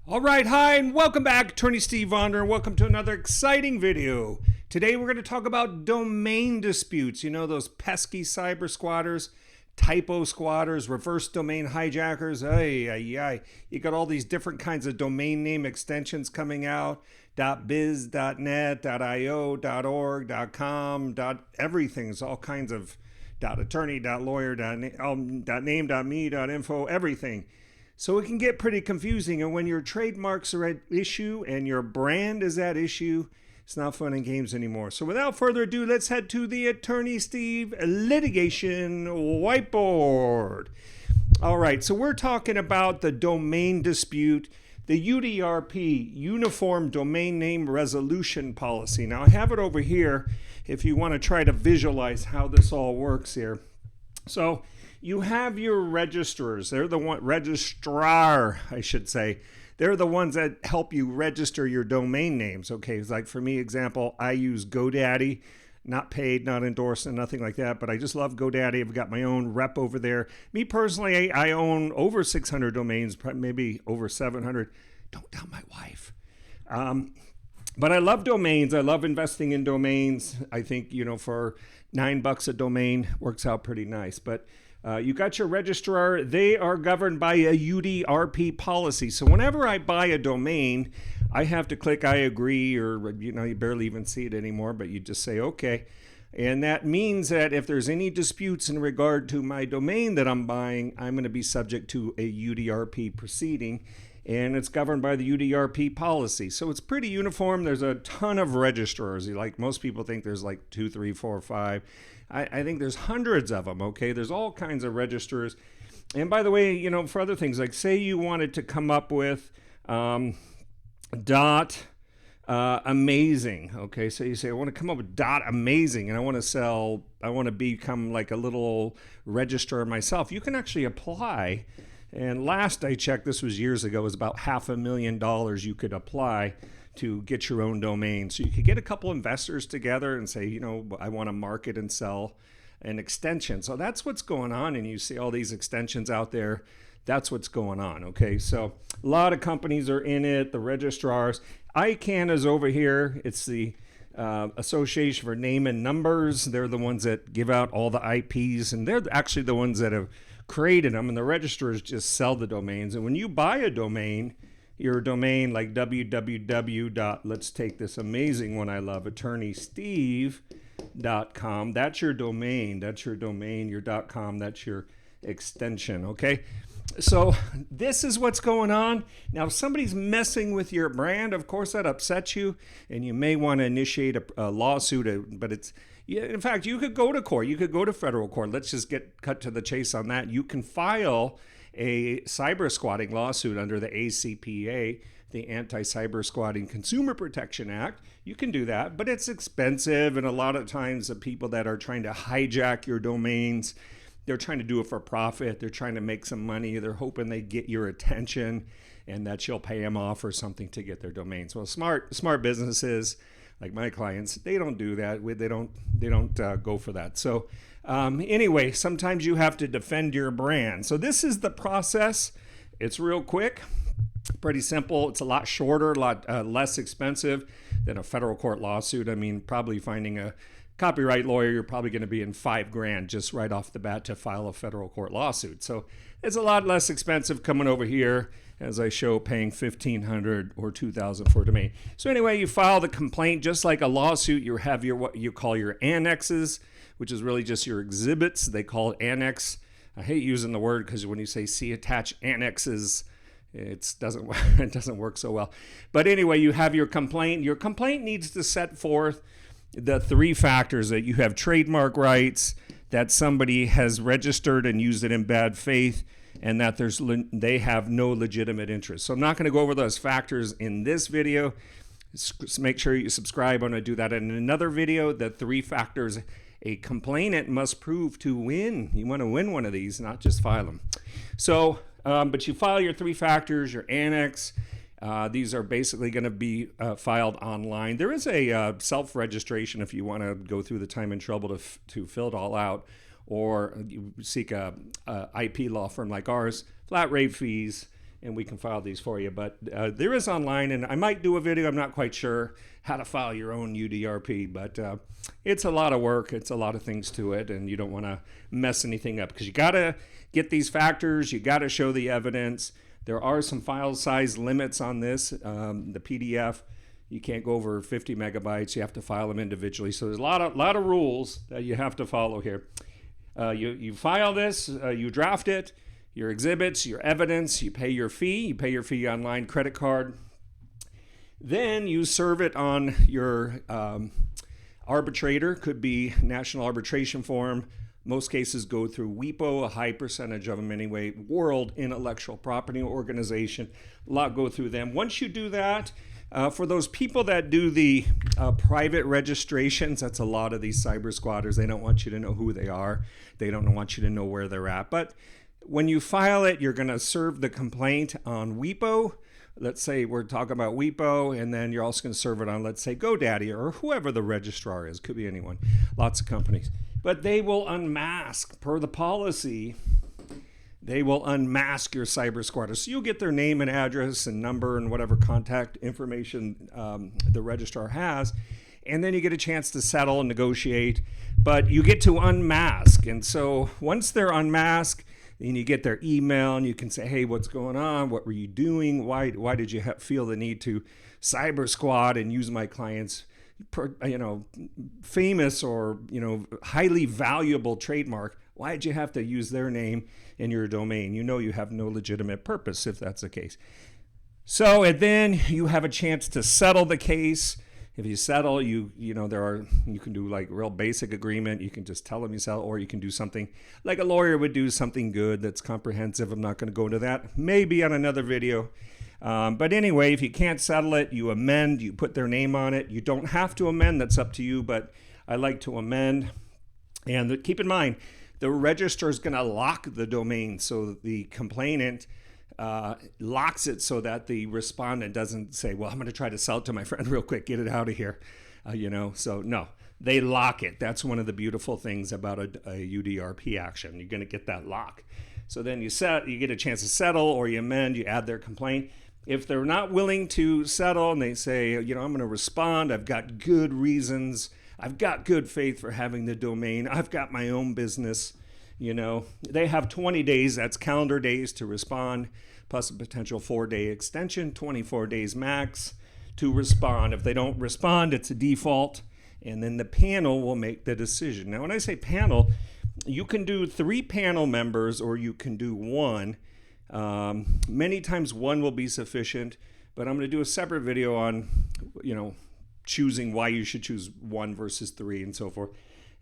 All right, hi, and welcome back. Attorney Steve Vonder, and welcome to another exciting video. Today we're going to talk about domain disputes. You know, those pesky cyber squatters, typo squatters, reverse domain hijackers. You got all these different kinds of domain name extensions coming out. .biz, .net, .io, .org, .com, .everything's all kinds of .attorney, .lawyer, .name, .me, .info, everything. So it can get pretty confusing, and when your trademarks are at issue and your brand is at issue, it's not fun and games anymore. So without further ado, let's head to the Attorney Steve litigation whiteboard. All right, so we're talking about the domain dispute, the UDRP, Uniform Domain Name Resolution Policy. Now I have it over here if you want to try to visualize how this all works here. So you have your registrars. They're the registrar, I should say. They're the ones that help you register your domain names. Okay, it's like for me, example, I use GoDaddy, not paid, not endorsed, and nothing like that, but I just love GoDaddy. I've got my own rep over there. Me personally, I own over 600 domains, maybe over 700. Don't tell my wife. But I love domains. I love investing in domains. I think, you know, for $9 a domain works out pretty nice. But you got your registrar. They are governed by a UDRP policy. So whenever I buy a domain, I have to click I agree, or, you know, you barely even see it anymore, but you just say okay. And that means that if there's any disputes in regard to my domain that I'm buying, I'm going to be subject to a UDRP proceeding. And it's governed by the UDRP policy. So it's pretty uniform. There's a ton of registrars. Like most people think there's like 2, 3, 4, 5. I think there's hundreds of them, okay? There's all kinds of registrars. And by the way, you know, for other things, like say you wanted to come up with amazing, okay? So you say, I want to come up with amazing, and I want to become like a little registrar myself. You can actually apply. And last I checked, this was years ago, it was about $500,000 you could apply to get your own domain. So you could get a couple investors together and say, you know, I want to market and sell an extension. So that's what's going on. And you see all these extensions out there. That's what's going on. Okay. So a lot of companies are in it, the registrars. ICANN is over here. It's the Association for Name and Numbers. They're the ones that give out all the IPs, and they're actually the ones that have created them, and the registrars just sell the domains. And when you buy a domain, your domain like www. Let's take this amazing one I love, attorneysteve.com. That's your domain. That's your domain. Your .com. That's your extension. Okay. So this is what's going on. Now, if somebody's messing with your brand, of course that upsets you, and you may want to initiate a lawsuit. But it's, in fact, you could go to court. You could go to federal court. Let's just get cut to the chase on that. You can file a cybersquatting lawsuit under the ACPA, the Anti-Cybersquatting Consumer Protection Act. You can do that, but it's expensive, and a lot of times the people that are trying to hijack your domains, they're trying to do it for profit. They're trying to make some money. They're hoping they get your attention and that you'll pay them off or something to get their domains. Well, smart businesses like my clients, they don't do that. They don't go for that. So anyway, sometimes you have to defend your brand. So this is the process. It's real quick, pretty simple. It's a lot shorter, a lot less expensive than a federal court lawsuit. I mean, probably finding a copyright lawyer, you're probably going to be in $5,000 just right off the bat to file a federal court lawsuit. So it's a lot less expensive coming over here, as I show, paying $1,500 or $2,000 for a domain. So anyway, you file the complaint just like a lawsuit. You have your what you call your annexes, which is really just your exhibits. They call it annex. I hate using the word because when you say see attached annexes, it doesn't work so well. But anyway, you have your complaint. Your complaint needs to set forth the 3 factors: that you have trademark rights, that somebody has registered and used it in bad faith, and that they have no legitimate interest. So I'm not going to go over those factors in this video. Make sure you subscribe. I'm going to do that in another video. The 3 factors a complainant must prove to win. You want to win one of these, not just file them. So, but you file your 3 factors, your annex. These are basically going to be filed online. There is a self-registration if you want to go through the time and trouble to fill it all out, or you seek a IP law firm like ours, flat rate fees, and we can file these for you. But there is online, and I might do a video, I'm not quite sure, how to file your own UDRP, but it's a lot of work, it's a lot of things to it, and you don't want to mess anything up, because you got to get these factors, you got to show the evidence. There are some file size limits on this. The PDF, you can't go over 50 megabytes, you have to file them individually, so there's a lot of rules that you have to follow here. You file this, you draft it, your exhibits, your evidence, you pay your fee online, credit card. Then you serve it on your arbitrator, could be National Arbitration Forum. Most cases go through WIPO, a high percentage of them anyway, World Intellectual Property Organization. A lot go through them. Once you do that, for those people that do the private registrations, that's a lot of these cyber squatters. They don't want you to know who they are. They don't want you to know where they're at. But when you file it, you're going to serve the complaint on WIPO. Let's say we're talking about WIPO, and then you're also going to serve it on, let's say, GoDaddy or whoever the registrar is. Could be anyone. Lots of companies. But they will unmask, per the policy, they will unmask your cyber squatter. So you'll get their name and address and number and whatever contact information the registrar has. And then you get a chance to settle and negotiate. But you get to unmask. And so once they're unmasked, then you get their email and you can say, hey, what's going on? What were you doing? Why did you feel the need to cyber squat and use my client's famous or highly valuable trademark? Why did you have to use their name in your domain? You have no legitimate purpose if that's the case. So, and then you have a chance to settle the case. If you settle, you can do like real basic agreement. You can just tell them you settle, or you can do something like a lawyer would do, something good that's comprehensive. I'm not going to go into that. Maybe on another video. But anyway, if you can't settle it, you amend, you put their name on it. You don't have to amend, that's up to you, but I like to amend. And keep in mind, the registrar is going to lock the domain, so the complainant locks it so that the respondent doesn't say, well, I'm going to try to sell it to my friend real quick, get it out of here. So no, they lock it. That's one of the beautiful things about a UDRP action. You're going to get that lock. So then you get a chance to settle, or you amend, you add their complaint. If they're not willing to settle and they say, I'm going to respond, I've got good reasons, I've got good faith for having the domain, I've got my own business, they have 20 days, that's calendar days to respond, plus a potential 4-day extension, 24 days max to respond. If they don't respond, it's a default, and then the panel will make the decision. Now, when I say panel, you can do 3 panel members or you can do 1. Many times 1 will be sufficient, but I'm going to do a separate video on, choosing why you should choose 1 versus 3 and so forth.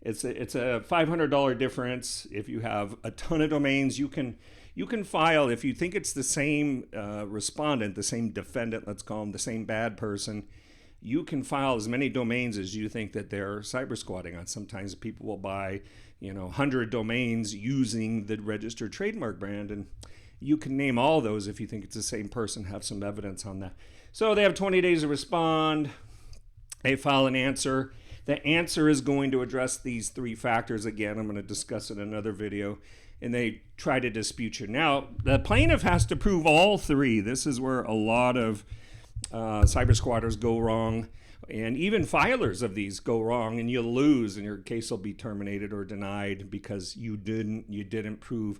It's a $500 difference. If you have a ton of domains, you can file, if you think it's the same respondent, the same defendant, let's call him, the same bad person, you can file as many domains as you think that they're cyber squatting on. Sometimes people will buy 100 domains using the registered trademark brand, and you can name all those if you think it's the same person, have some evidence on that. So they have 20 days to respond. They file an answer. The answer is going to address these 3 factors. Again, I'm going to discuss it in another video. And they try to dispute you. Now, the plaintiff has to prove all 3. This is where a lot of cyber squatters go wrong. And even filers of these go wrong, and you'll lose, and your case will be terminated or denied because you didn't prove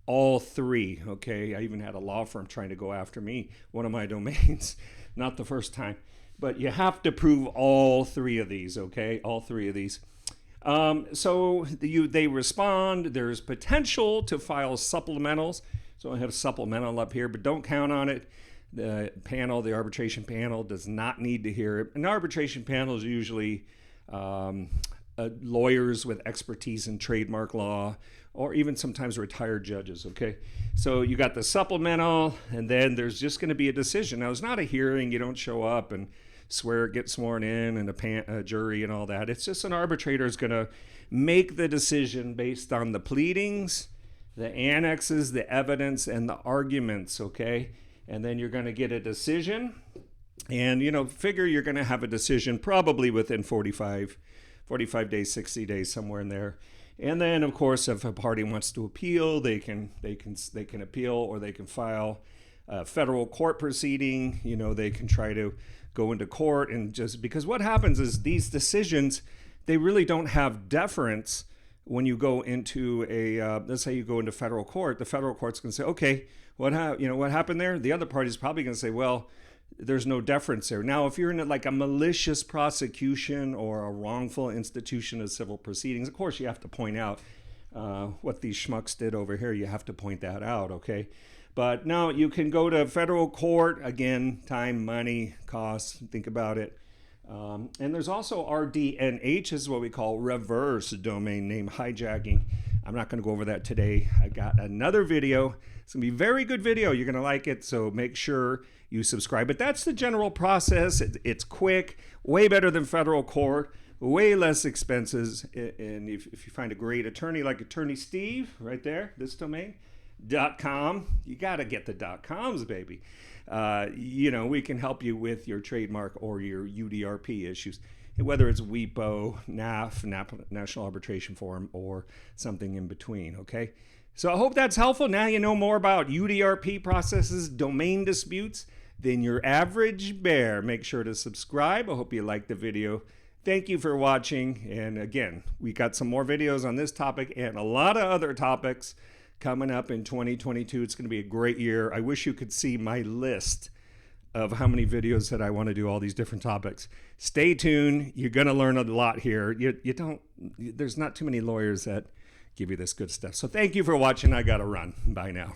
all 3. Okay, I even had a law firm trying to go after me, one of my domains, not the first time. But you have to prove all 3 of these, okay? All 3 of these. They respond. There's potential to file supplementals. So I have supplemental up here, but don't count on it. The arbitration panel does not need to hear it. An arbitration panel is usually lawyers with expertise in trademark law, or even sometimes retired judges, okay? So you got the supplemental, and then there's just going to be a decision. Now, it's not a hearing. You don't show up and get sworn in, and a jury and all that. It's just an arbitrator is going to make the decision based on the pleadings, the annexes, the evidence, and the arguments, okay? And then you're going to get a decision, and, figure you're going to have a decision probably within 45 days, 60 days, somewhere in there. And then, of course, if a party wants to appeal, they can appeal, or they can file federal court proceeding, you know, they can try to go into court and just, because what happens is these decisions, they really don't have deference when you go into a, let's say you go into federal court. The federal court's going to say, okay, what happened there? The other party's probably going to say, well, there's no deference there. Now, if you're in like a malicious prosecution or a wrongful institution of civil proceedings, of course you have to point out what these schmucks did over here. You have to point that out, okay? But now you can go to federal court. Again, time, money, costs, think about it. And there's also RDNH, is what we call reverse domain name hijacking. I'm not going to go over that today. I got another video. It's going to be a very good video. You're going to like it, so make sure you subscribe. But that's the general process. It's quick, way better than federal court, way less expenses. And if you find a great attorney like Attorney Steve, right there, this domain, .com, you got to get the .coms, baby. You know, we can help you with your trademark or your UDRP issues, whether it's WIPO, National Arbitration Forum, or something in between, okay? So I hope that's helpful. Now you know more about UDRP processes, domain disputes, than your average bear. Make sure to subscribe. I hope you liked the video. Thank you for watching. And again, we got some more videos on this topic and a lot of other topics coming up in 2022. It's going to be a great year. I wish you could see my list of how many videos that I want to do, all these different topics. Stay tuned. You're going to learn a lot here. There's not too many lawyers that give you this good stuff. So thank you for watching. I got to run. Bye now.